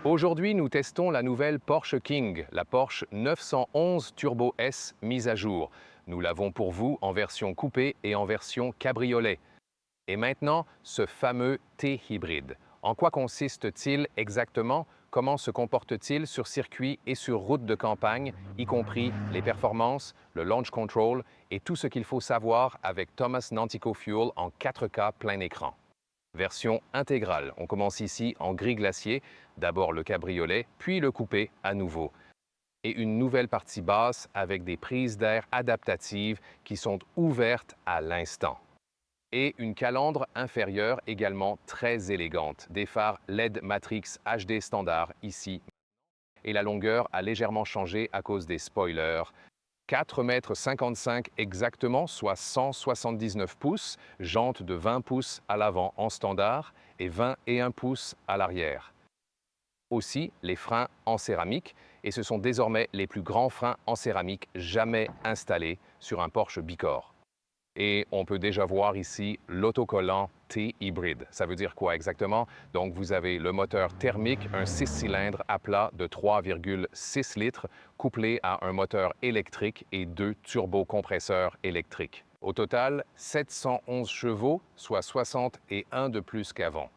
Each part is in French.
Aujourd'hui, nous testons la nouvelle Porsche King, la Porsche 911 Turbo S mise à jour. Nous l'avons pour vous en version coupé et en version cabriolet. Et maintenant, ce fameux T-hybride. En quoi consiste-t-il exactement? Comment se comporte-t-il sur circuit et sur route de campagne, y compris les performances, le launch control et tout ce qu'il faut savoir avec Thomas Nantico Fuel en 4K plein écran. Version intégrale. On commence ici en gris glacier, d'abord le cabriolet, puis le coupé à nouveau. Et une nouvelle partie basse avec des prises d'air adaptatives qui sont ouvertes à l'instant. Et une calandre inférieure également très élégante. Des phares LED Matrix HD standard ici. Et la longueur a légèrement changé à cause des spoilers. 4,55 m exactement, soit 179 pouces, jantes de 20 pouces à l'avant en standard et 21 pouces à l'arrière. Aussi, les freins en céramique, et ce sont désormais les plus grands freins en céramique jamais installés sur un Porsche Bicorp. Et on peut déjà voir ici l'autocollant T-hybride. Ça veut dire quoi exactement? Donc vous avez le moteur thermique, un 6 cylindres à plat de 3,6 litres, couplé à un moteur électrique et deux turbocompresseurs électriques. Au total, 711 chevaux, soit 61 de plus qu'avant.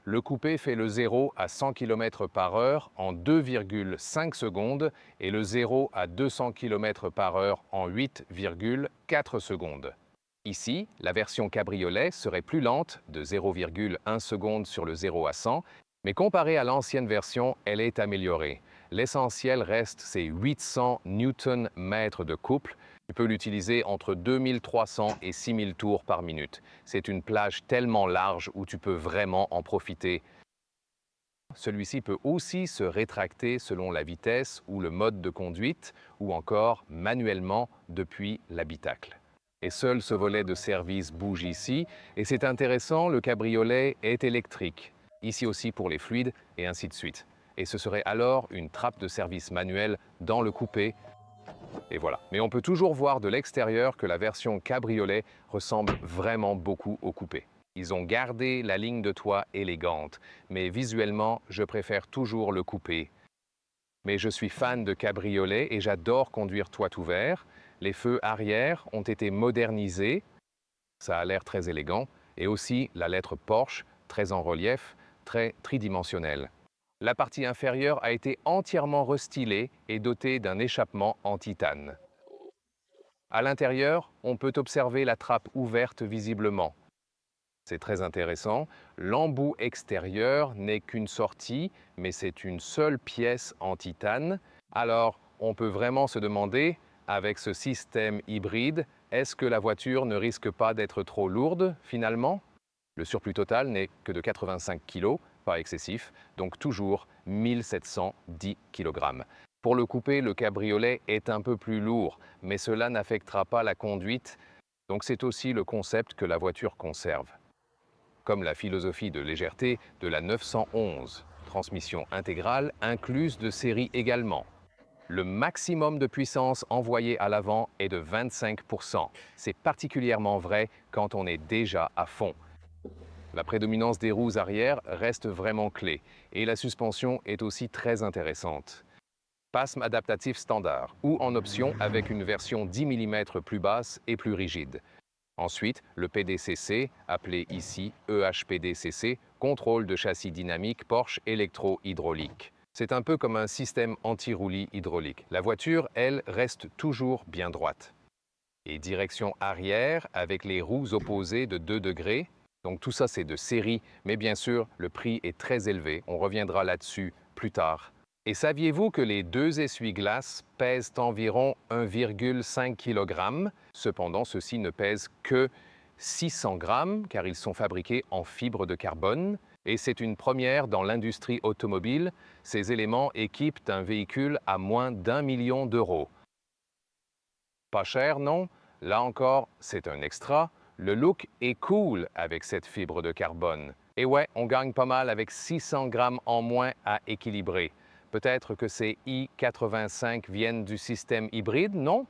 Le coupé fait le 0 à 100 km/h en 2,5 secondes et le 0 à 200 km/h en 8,4 secondes. Ici, la version cabriolet serait plus lente, de 0,1 seconde sur le 0 à 100, mais comparée à l'ancienne version, elle est améliorée. L'essentiel reste ses 800 Nm de couple. Tu peux l'utiliser entre 2300 et 6000 tours par minute. C'est une plage tellement large où tu peux vraiment en profiter. Celui-ci peut aussi se rétracter selon la vitesse ou le mode de conduite, ou encore manuellement depuis l'habitacle. Et seul ce volet de service bouge ici, et c'est intéressant, le cabriolet est électrique, ici aussi pour les fluides, et ainsi de suite. Et ce serait alors une trappe de service manuelle dans le coupé, et voilà. Mais on peut toujours voir de l'extérieur que la version cabriolet ressemble vraiment beaucoup au coupé. Ils ont gardé la ligne de toit élégante, mais visuellement, je préfère toujours le coupé. Mais je suis fan de cabriolet et j'adore conduire toit ouvert. Les feux arrière ont été modernisés, ça a l'air très élégant, et aussi la lettre Porsche, très en relief, très tridimensionnelle. La partie inférieure a été entièrement restylée et dotée d'un échappement en titane. À l'intérieur, on peut observer la trappe ouverte visiblement. C'est très intéressant. L'embout extérieur n'est qu'une sortie, mais c'est une seule pièce en titane. Alors, on peut vraiment se demander, avec ce système hybride, est-ce que la voiture ne risque pas d'être trop lourde, finalement? Le surplus total n'est que de 85 kg, pas excessif, donc toujours 1710 kg. Pour le coupé, le cabriolet est un peu plus lourd, mais cela n'affectera pas la conduite, donc c'est aussi le concept que la voiture conserve. Comme la philosophie de légèreté de la 911, transmission intégrale incluse de série également. Le maximum de puissance envoyée à l'avant est de 25%. C'est particulièrement vrai quand on est déjà à fond. La prédominance des roues arrière reste vraiment clé et la suspension est aussi très intéressante. Pasme adaptatif standard ou en option avec une version 10 mm plus basse et plus rigide. Ensuite, le PDCC, appelé ici EHPDCC, contrôle de châssis dynamique Porsche électro-hydraulique. C'est un peu comme un système anti-roulis hydraulique. La voiture, elle, reste toujours bien droite. Et direction arrière avec les roues opposées de 2 degrés. Donc tout ça, c'est de série, mais bien sûr, le prix est très élevé. On reviendra là-dessus plus tard. Et saviez-vous que les deux essuie-glaces pèsent environ 1,5 kg? Cependant, ceux-ci ne pèsent que 600 grammes car ils sont fabriqués en fibre de carbone. Et c'est une première dans l'industrie automobile. Ces éléments équipent un véhicule à moins d'1 million d'euros. Pas cher, non? Là encore, c'est un extra. Le look est cool avec cette fibre de carbone. Et ouais, on gagne pas mal avec 600 grammes en moins à équilibrer. Peut-être que ces i85 viennent du système hybride, non?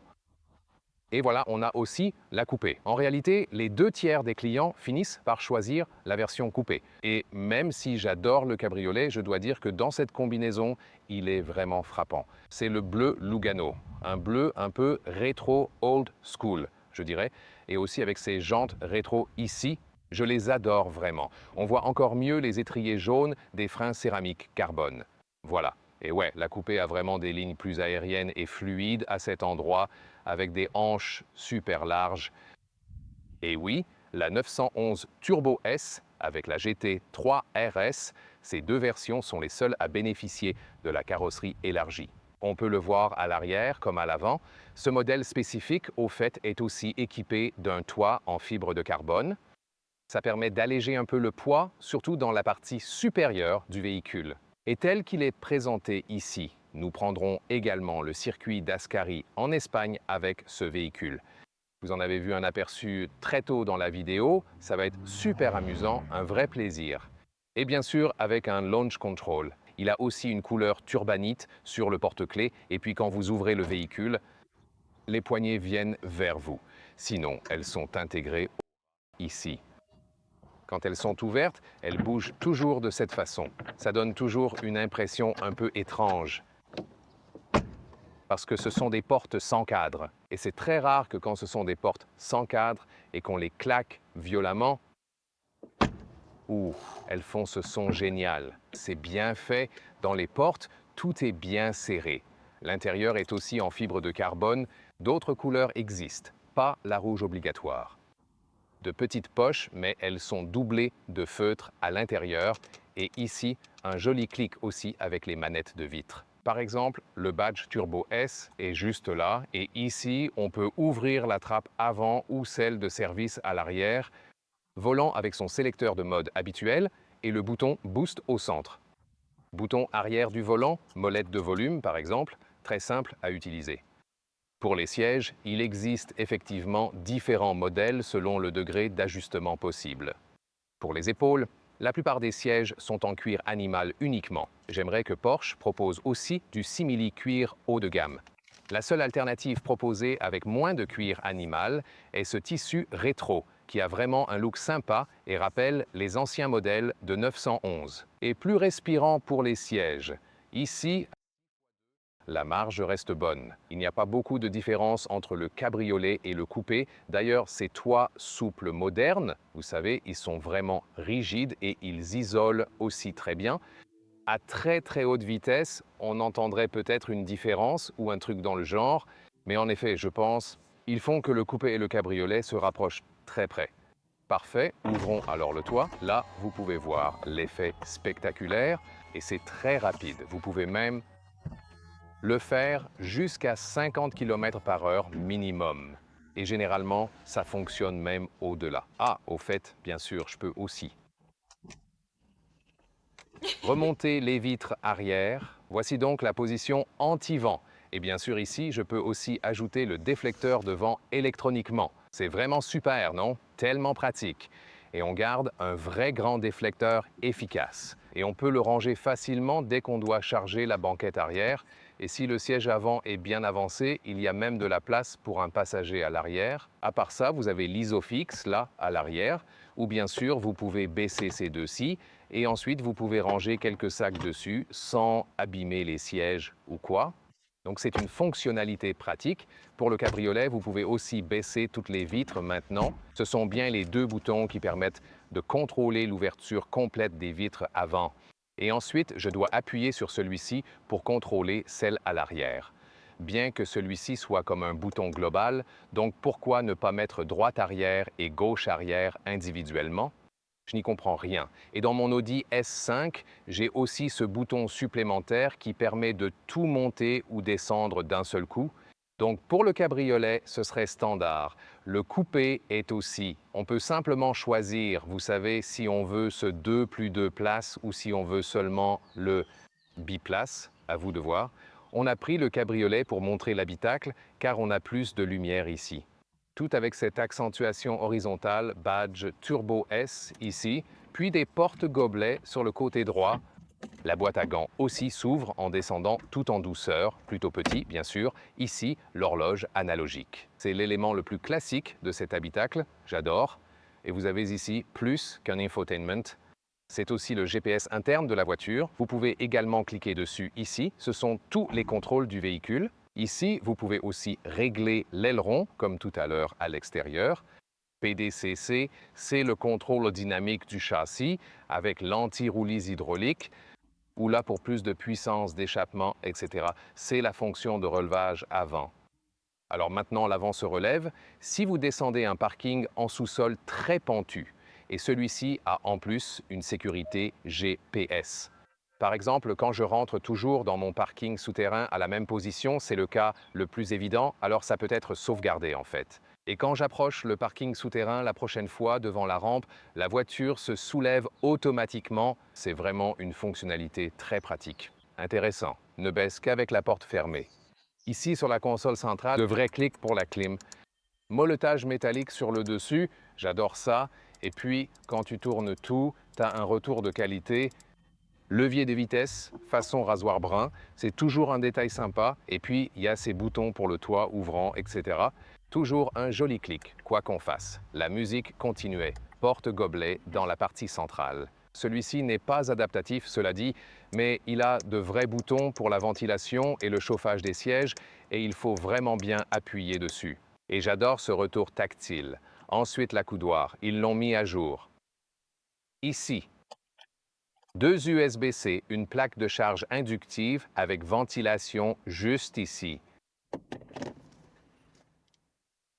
Et voilà, on a aussi la coupée. En réalité, les 2 tiers des clients finissent par choisir la version coupée. Et même si j'adore le cabriolet, je dois dire que dans cette combinaison, il est vraiment frappant. C'est le bleu Lugano, un bleu un peu rétro old school, je dirais, et aussi avec ces jantes rétro ici. Je les adore vraiment. On voit encore mieux les étriers jaunes des freins céramiques carbone. Voilà. Et ouais, la coupée a vraiment des lignes plus aériennes et fluides à cet endroit, avec des hanches super larges. Et oui, la 911 Turbo S avec la GT 3 RS, ces 2 versions sont les seules à bénéficier de la carrosserie élargie. On peut le voir à l'arrière comme à l'avant. Ce modèle spécifique, au fait, est aussi équipé d'un toit en fibre de carbone. Ça permet d'alléger un peu le poids, surtout dans la partie supérieure du véhicule. Et tel qu'il est présenté ici, nous prendrons également le circuit d'Ascari en Espagne avec ce véhicule. Vous en avez vu un aperçu très tôt dans la vidéo, ça va être super amusant, un vrai plaisir. Et bien sûr avec un launch control. Il a aussi une couleur turbanite sur le porte-clés et puis quand vous ouvrez le véhicule, les poignées viennent vers vous. Sinon, elles sont intégrées ici. Quand elles sont ouvertes, elles bougent toujours de cette façon. Ça donne toujours une impression un peu étrange, parce que ce sont des portes sans cadre. Et c'est très rare que quand ce sont des portes sans cadre et qu'on les claque violemment, ouh, elles font ce son génial. C'est bien fait. Dans les portes, tout est bien serré. L'intérieur est aussi en fibre de carbone. D'autres couleurs existent, pas la rouge obligatoire. De petites poches, mais elles sont doublées de feutre à l'intérieur. Et ici, un joli clic aussi avec les manettes de vitre. Par exemple, le badge Turbo S est juste là. Et ici, on peut ouvrir la trappe avant ou celle de service à l'arrière. Volant avec son sélecteur de mode habituel et le bouton Boost au centre. Bouton arrière du volant, molette de volume par exemple, très simple à utiliser. Pour les sièges, il existe effectivement différents modèles selon le degré d'ajustement possible. Pour les épaules, la plupart des sièges sont en cuir animal uniquement. J'aimerais que Porsche propose aussi du simili-cuir haut de gamme. La seule alternative proposée avec moins de cuir animal est ce tissu rétro, qui a vraiment un look sympa et rappelle les anciens modèles de 911. Et plus respirant pour les sièges. Ici, la marge reste bonne. Il n'y a pas beaucoup de différence entre le cabriolet et le coupé. D'ailleurs, ces toits souples modernes, vous savez, ils sont vraiment rigides et ils isolent aussi très bien. À très très haute vitesse, on entendrait peut-être une différence ou un truc dans le genre, mais en effet, je pense, ils font que le coupé et le cabriolet se rapprochent très près. Parfait, ouvrons alors le toit. Là, vous pouvez voir l'effet spectaculaire et c'est très rapide. Vous pouvez même le faire jusqu'à 50 km/h minimum. Et généralement, ça fonctionne même au-delà. Ah, au fait, bien sûr, je peux aussi remonter les vitres arrière. Voici donc la position anti-vent. Et bien sûr, ici, je peux aussi ajouter le déflecteur de vent électroniquement. C'est vraiment super, non? Tellement pratique. Et on garde un vrai grand déflecteur efficace. Et on peut le ranger facilement dès qu'on doit charger la banquette arrière. Et si le siège avant est bien avancé, il y a même de la place pour un passager à l'arrière. À part ça, vous avez l'isofix là, à l'arrière. Ou bien sûr, vous pouvez baisser ces deux-ci et ensuite vous pouvez ranger quelques sacs dessus sans abîmer les sièges ou quoi. Donc c'est une fonctionnalité pratique. Pour le cabriolet, vous pouvez aussi baisser toutes les vitres maintenant. Ce sont bien les 2 boutons qui permettent de contrôler l'ouverture complète des vitres avant. Et ensuite, je dois appuyer sur celui-ci pour contrôler celle à l'arrière. Bien que celui-ci soit comme un bouton global, donc pourquoi ne pas mettre droite arrière et gauche arrière individuellement? Je n'y comprends rien. Et dans mon Audi S5, j'ai aussi ce bouton supplémentaire qui permet de tout monter ou descendre d'un seul coup. Donc pour le cabriolet, ce serait standard. Le coupé est aussi. On peut simplement choisir, vous savez, si on veut ce 2 plus 2 places ou si on veut seulement le biplace, à vous de voir. On a pris le cabriolet pour montrer l'habitacle car on a plus de lumière ici. Tout avec cette accentuation horizontale badge Turbo S ici, puis des portes-gobelets sur le côté droit. La boîte à gants aussi s'ouvre en descendant tout en douceur, plutôt petit bien sûr. Ici, l'horloge analogique. C'est l'élément le plus classique de cet habitacle, j'adore. Et vous avez ici plus qu'un infotainment. C'est aussi le GPS interne de la voiture. Vous pouvez également cliquer dessus ici. Ce sont tous les contrôles du véhicule. Ici, vous pouvez aussi régler l'aileron, comme tout à l'heure à l'extérieur. PDCC, c'est le contrôle dynamique du châssis avec l'anti-roulis hydraulique, ou là pour plus de puissance d'échappement, etc. C'est la fonction de relevage avant. Alors maintenant, l'avant se relève. Si vous descendez un parking en sous-sol très pentu, et celui-ci a en plus une sécurité GPS. Par exemple, quand je rentre toujours dans mon parking souterrain à la même position, c'est le cas le plus évident, alors ça peut être sauvegardé en fait. Et quand j'approche le parking souterrain la prochaine fois devant la rampe, la voiture se soulève automatiquement. C'est vraiment une fonctionnalité très pratique. Intéressant, ne baisse qu'avec la porte fermée. Ici, sur la console centrale, de vrais clics pour la clim. Moletage métallique sur le dessus, j'adore ça. Et puis, quand tu tournes tout, tu as un retour de qualité. Levier de vitesse, façon rasoir brun, c'est toujours un détail sympa. Et puis, il y a ces boutons pour le toit ouvrant, etc. Toujours un joli clic, quoi qu'on fasse. La musique continuait. Porte-gobelet dans la partie centrale. Celui-ci n'est pas adaptatif, cela dit, mais il a de vrais boutons pour la ventilation et le chauffage des sièges, et il faut vraiment bien appuyer dessus. Et j'adore ce retour tactile. Ensuite, l'accoudoir, ils l'ont mis à jour. Ici, 2 USB-C, une plaque de charge inductive avec ventilation juste ici.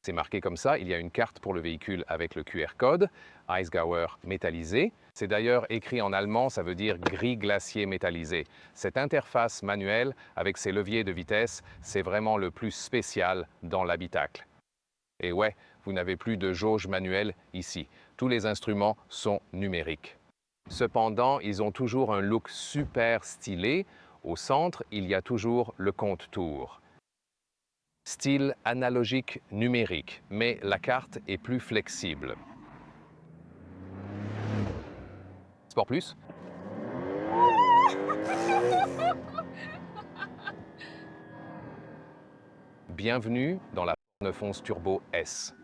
C'est marqué comme ça, il y a une carte pour le véhicule avec le QR code, Eisgauer métallisé. C'est d'ailleurs écrit en allemand, ça veut dire gris glacier métallisé. Cette interface manuelle avec ses leviers de vitesse, c'est vraiment le plus spécial dans l'habitacle. Et ouais, vous n'avez plus de jauge manuelle ici. Tous les instruments sont numériques. Cependant, ils ont toujours un look super stylé. Au centre, il y a toujours le compte-tours. Style analogique numérique, mais la carte est plus flexible. Sport Plus. Bienvenue dans la 911 Turbo S.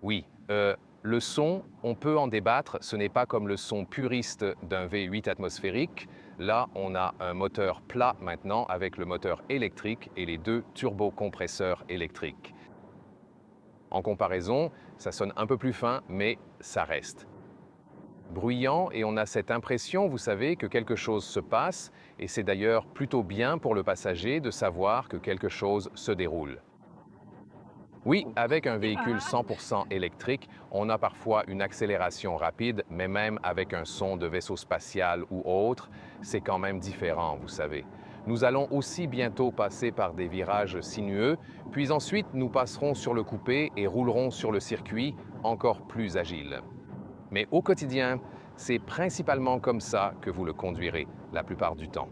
Oui, le son, on peut en débattre, ce n'est pas comme le son puriste d'un V8 atmosphérique. Là, on a un moteur plat maintenant avec le moteur électrique et les 2 turbocompresseurs électriques. En comparaison, ça sonne un peu plus fin, mais ça reste bruyant et on a cette impression, vous savez, que quelque chose se passe et c'est d'ailleurs plutôt bien pour le passager de savoir que quelque chose se déroule. Oui, avec un véhicule 100% électrique, on a parfois une accélération rapide, mais même avec un son de vaisseau spatial ou autre, c'est quand même différent, vous savez. Nous allons aussi bientôt passer par des virages sinueux, puis ensuite nous passerons sur le coupé et roulerons sur le circuit encore plus agile. Mais au quotidien, c'est principalement comme ça que vous le conduirez la plupart du temps.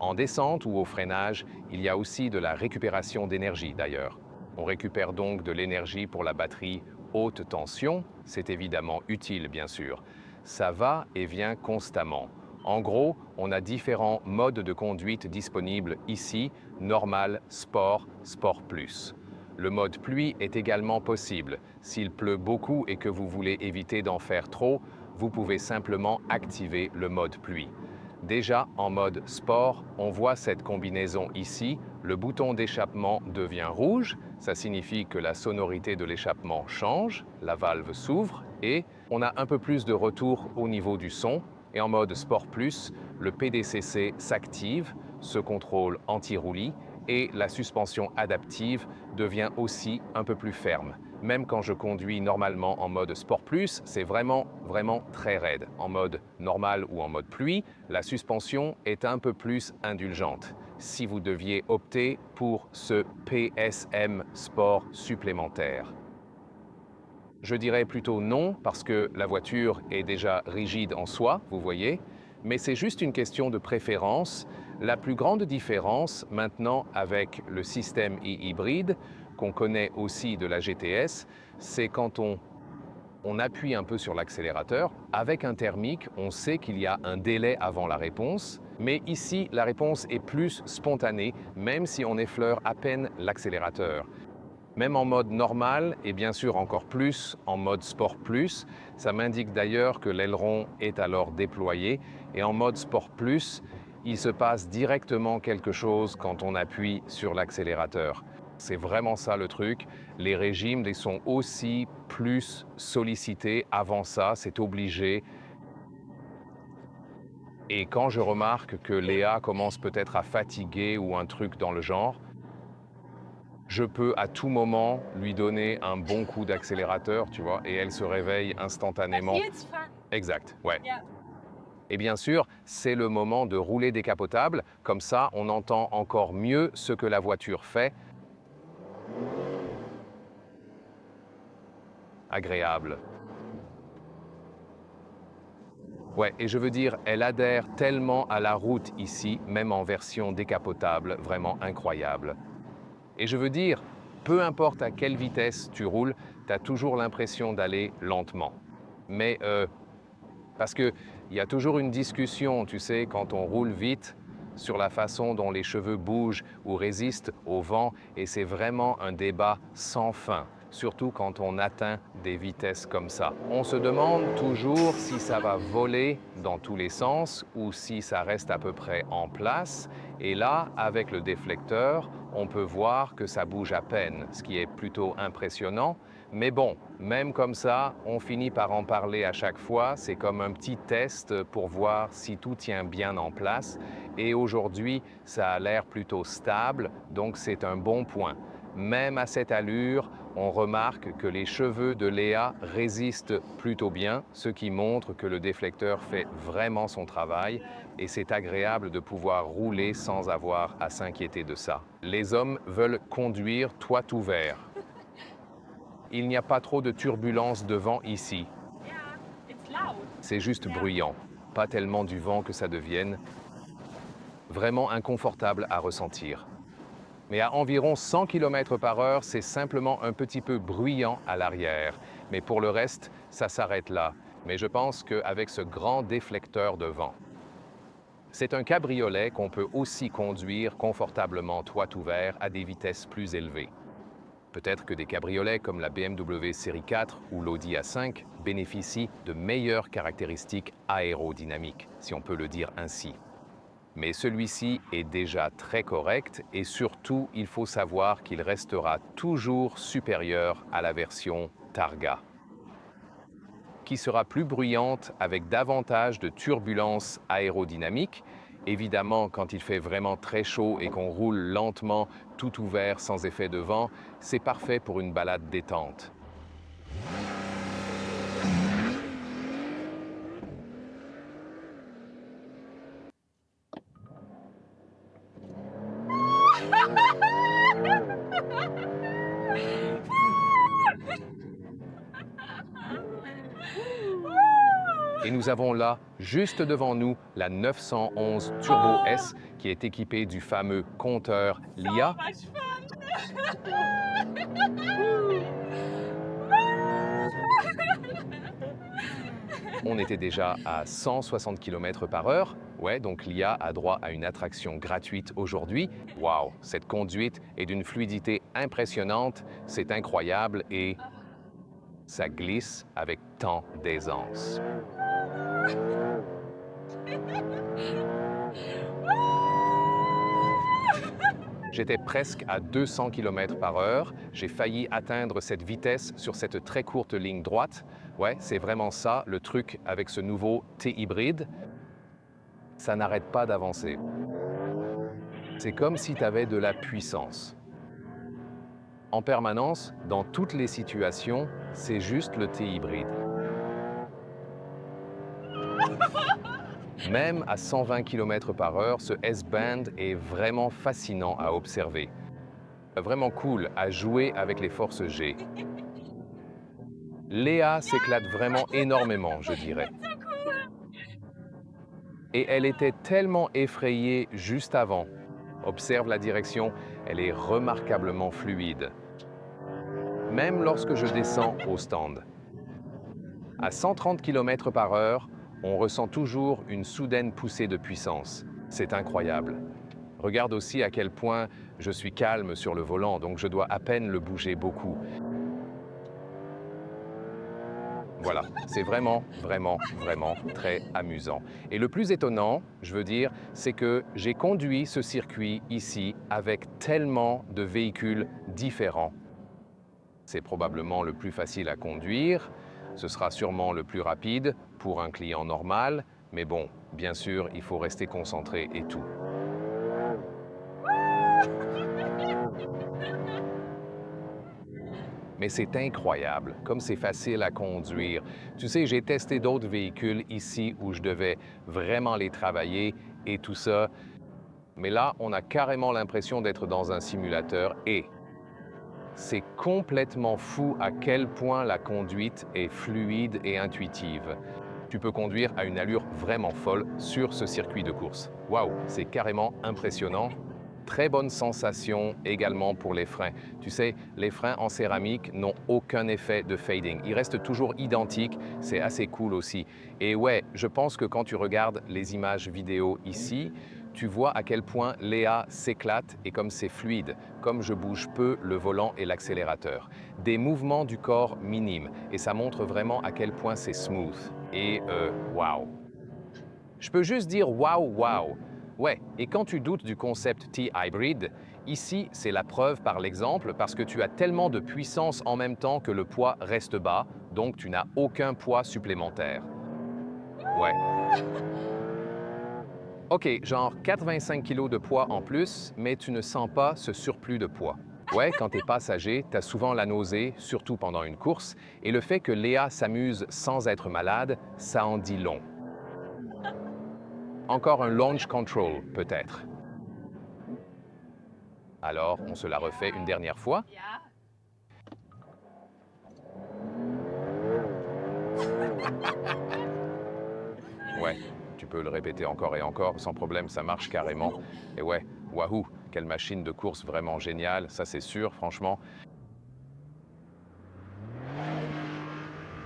En descente ou au freinage, il y a aussi de la récupération d'énergie d'ailleurs. On récupère donc de l'énergie pour la batterie haute tension, c'est évidemment utile bien sûr. Ça va et vient constamment. En gros, on a différents modes de conduite disponibles ici, normal, sport, sport plus. Le mode pluie est également possible. S'il pleut beaucoup et que vous voulez éviter d'en faire trop, vous pouvez simplement activer le mode pluie. Déjà en mode sport, on voit cette combinaison ici. Le bouton d'échappement devient rouge, ça signifie que la sonorité de l'échappement change, la valve s'ouvre et on a un peu plus de retour au niveau du son. Et en mode Sport Plus, le PDCC s'active, ce contrôle anti-roulis, et la suspension adaptive devient aussi un peu plus ferme. Même quand je conduis normalement en mode Sport Plus, c'est vraiment très raide. En mode normal ou en mode pluie, la suspension est un peu plus indulgente. Si vous deviez opter pour ce PSM Sport supplémentaire. Je dirais plutôt non, parce que la voiture est déjà rigide en soi, vous voyez, mais c'est juste une question de préférence. La plus grande différence maintenant avec le système hybride, qu'on connaît aussi de la GTS, c'est quand on on appuie un peu sur l'accélérateur. Avec un thermique, on sait qu'il y a un délai avant la réponse, mais ici, la réponse est plus spontanée, même si on effleure à peine l'accélérateur. Même en mode normal, et bien sûr encore plus en mode Sport Plus, ça m'indique d'ailleurs que l'aileron est alors déployé, et en mode Sport Plus, il se passe directement quelque chose quand on appuie sur l'accélérateur. C'est vraiment ça le truc. Les régimes les sont aussi plus sollicités. Avant ça, c'est obligé. Et quand je remarque que Léa commence peut-être à fatiguer ou un truc dans le genre, je peux à tout moment lui donner un bon coup d'accélérateur, tu vois, et elle se réveille instantanément. Exact, ouais. Et bien sûr, c'est le moment de rouler décapotable. Comme ça, on entend encore mieux ce que la voiture fait. Agréable. Ouais, et je veux dire, elle adhère tellement à la route ici, même en version décapotable, vraiment incroyable. Et je veux dire, peu importe à quelle vitesse tu roules, tu as toujours l'impression d'aller lentement. Mais parce qu'il y a toujours une discussion, tu sais, quand on roule vite, sur la façon dont les cheveux bougent ou résistent au vent, et c'est vraiment un débat sans fin, surtout quand on atteint des vitesses comme ça. On se demande toujours si ça va voler dans tous les sens ou si ça reste à peu près en place, et là, avec le déflecteur, on peut voir que ça bouge à peine, ce qui est plutôt impressionnant. Mais bon, même comme ça, on finit par en parler à chaque fois. C'est comme un petit test pour voir si tout tient bien en place. Et aujourd'hui, ça a l'air plutôt stable, donc c'est un bon point. Même à cette allure, on remarque que les cheveux de Léa résistent plutôt bien, ce qui montre que le déflecteur fait vraiment son travail et c'est agréable de pouvoir rouler sans avoir à s'inquiéter de ça. Les hommes veulent conduire toit ouvert. Il n'y a pas trop de turbulence de vent ici. C'est juste bruyant, pas tellement du vent que ça devienne. Vraiment inconfortable à ressentir. Mais à environ 100 km/h, c'est simplement un petit peu bruyant à l'arrière. Mais pour le reste, ça s'arrête là. Mais je pense qu'avec ce grand déflecteur de vent, c'est un cabriolet qu'on peut aussi conduire confortablement toit ouvert à des vitesses plus élevées. Peut-être que des cabriolets comme la BMW série 4 ou l'Audi A5 bénéficient de meilleures caractéristiques aérodynamiques, si on peut le dire ainsi. Mais celui-ci est déjà très correct et surtout, il faut savoir qu'il restera toujours supérieur à la version Targa, qui sera plus bruyante avec davantage de turbulences aérodynamiques. Évidemment, quand il fait vraiment très chaud et qu'on roule lentement, tout ouvert, sans effet de vent, c'est parfait pour une balade détente. Et nous avons là, juste devant nous, la 911 Turbo S qui est équipée du fameux compteur LIA. On était déjà à 160 km/h. Ouais, donc l'IA a droit à une attraction gratuite aujourd'hui. Waouh, cette conduite est d'une fluidité impressionnante, c'est incroyable et ça glisse avec tant d'aisance. J'étais presque à 200 km/h. J'ai failli atteindre cette vitesse sur cette très courte ligne droite. Ouais, c'est vraiment ça, le truc avec ce nouveau T-hybride. Ça n'arrête pas d'avancer. C'est comme si tu avais de la puissance. En permanence, dans toutes les situations, c'est juste le T-hybride. Même à 120 km/h, ce S-Band est vraiment fascinant à observer. Vraiment cool à jouer avec les forces G. Léa s'éclate vraiment énormément, je dirais. Et elle était tellement effrayée juste avant. Observe la direction, elle est remarquablement fluide. Même lorsque je descends au stand. À 130 km par heure, on ressent toujours une soudaine poussée de puissance. C'est incroyable. Regarde aussi à quel point je suis calme sur le volant, donc je dois à peine le bouger beaucoup. Voilà, c'est vraiment très amusant. Et le plus étonnant, je veux dire, c'est que j'ai conduit ce circuit ici avec tellement de véhicules différents. C'est probablement le plus facile à conduire, ce sera sûrement le plus rapide pour un client normal, mais bon, bien sûr, il faut rester concentré et tout. Mais c'est incroyable, comme c'est facile à conduire. Tu sais, j'ai testé d'autres véhicules ici où je devais vraiment les travailler et tout ça. Mais là, on a carrément l'impression d'être dans un simulateur et c'est complètement fou à quel point la conduite est fluide et intuitive. Tu peux conduire à une allure vraiment folle sur ce circuit de course. Waouh, c'est carrément impressionnant. Très bonne sensation également pour les freins. Tu sais, les freins en céramique n'ont aucun effet de fading. Ils restent toujours identiques, c'est assez cool aussi. Et ouais, je pense que quand tu regardes les images vidéo ici, tu vois à quel point Léa s'éclate et comme c'est fluide, comme je bouge peu le volant et l'accélérateur. Des mouvements du corps minimes et ça montre vraiment à quel point c'est smooth. Et waouh! Je peux juste dire waouh, waouh. Ouais, et quand tu doutes du concept T-Hybrid, ici c'est la preuve par l'exemple parce que tu as tellement de puissance en même temps que le poids reste bas, donc tu n'as aucun poids supplémentaire. Ouais. Ok, genre 85 kg de poids en plus, mais tu ne sens pas ce surplus de poids. Ouais, quand t'es passager, t'as souvent la nausée, surtout pendant une course, et le fait que Léa s'amuse sans être malade, ça en dit long. Encore un launch control, peut-être. Alors, on se la refait une dernière fois. Ja. Ouais, tu peux le répéter encore et encore, sans problème, ça marche carrément. Et ouais, wahou, quelle machine de course vraiment géniale, ça c'est sûr, franchement.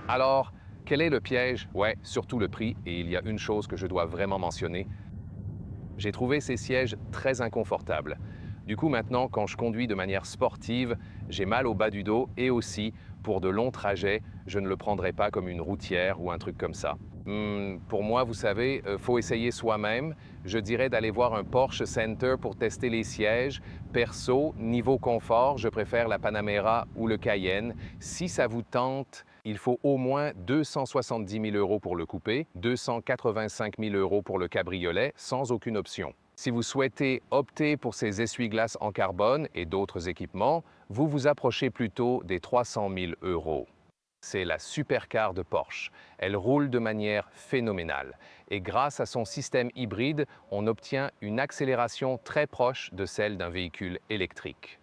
Alors, quel est le piège? Ouais, surtout le prix, et il y a une chose que je dois vraiment mentionner. J'ai trouvé ces sièges très inconfortables. Du coup, maintenant, quand je conduis de manière sportive, j'ai mal au bas du dos et aussi, pour de longs trajets, je ne le prendrai pas comme une routière ou un truc comme ça. Pour moi, vous savez, faut essayer soi-même. Je dirais d'aller voir un Porsche Center pour tester les sièges. Perso, niveau confort, je préfère la Panamera ou le Cayenne. Si ça vous tente, il faut au moins 270 000 euros pour le coupé, 285 000 euros pour le cabriolet, sans aucune option. Si vous souhaitez opter pour ces essuie-glaces en carbone et d'autres équipements, vous vous approchez plutôt des 300 000 euros. C'est la supercar de Porsche. Elle roule de manière phénoménale. Et grâce à son système hybride, on obtient une accélération très proche de celle d'un véhicule électrique.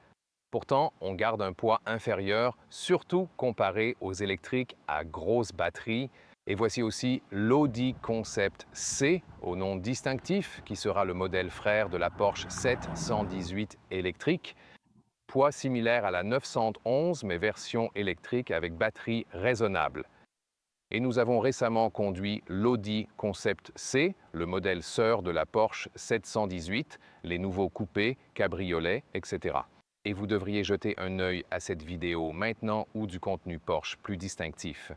Pourtant, on garde un poids inférieur, surtout comparé aux électriques à grosse batterie. Et voici aussi l'Audi Concept C, au nom distinctif, qui sera le modèle frère de la Porsche 718 électrique. Poids similaire à la 911, mais version électrique avec batterie raisonnable. Et nous avons récemment conduit l'Audi Concept C, le modèle sœur de la Porsche 718, les nouveaux coupés, cabriolets, etc. Et vous devriez jeter un œil à cette vidéo maintenant ou du contenu Porsche plus distinctif.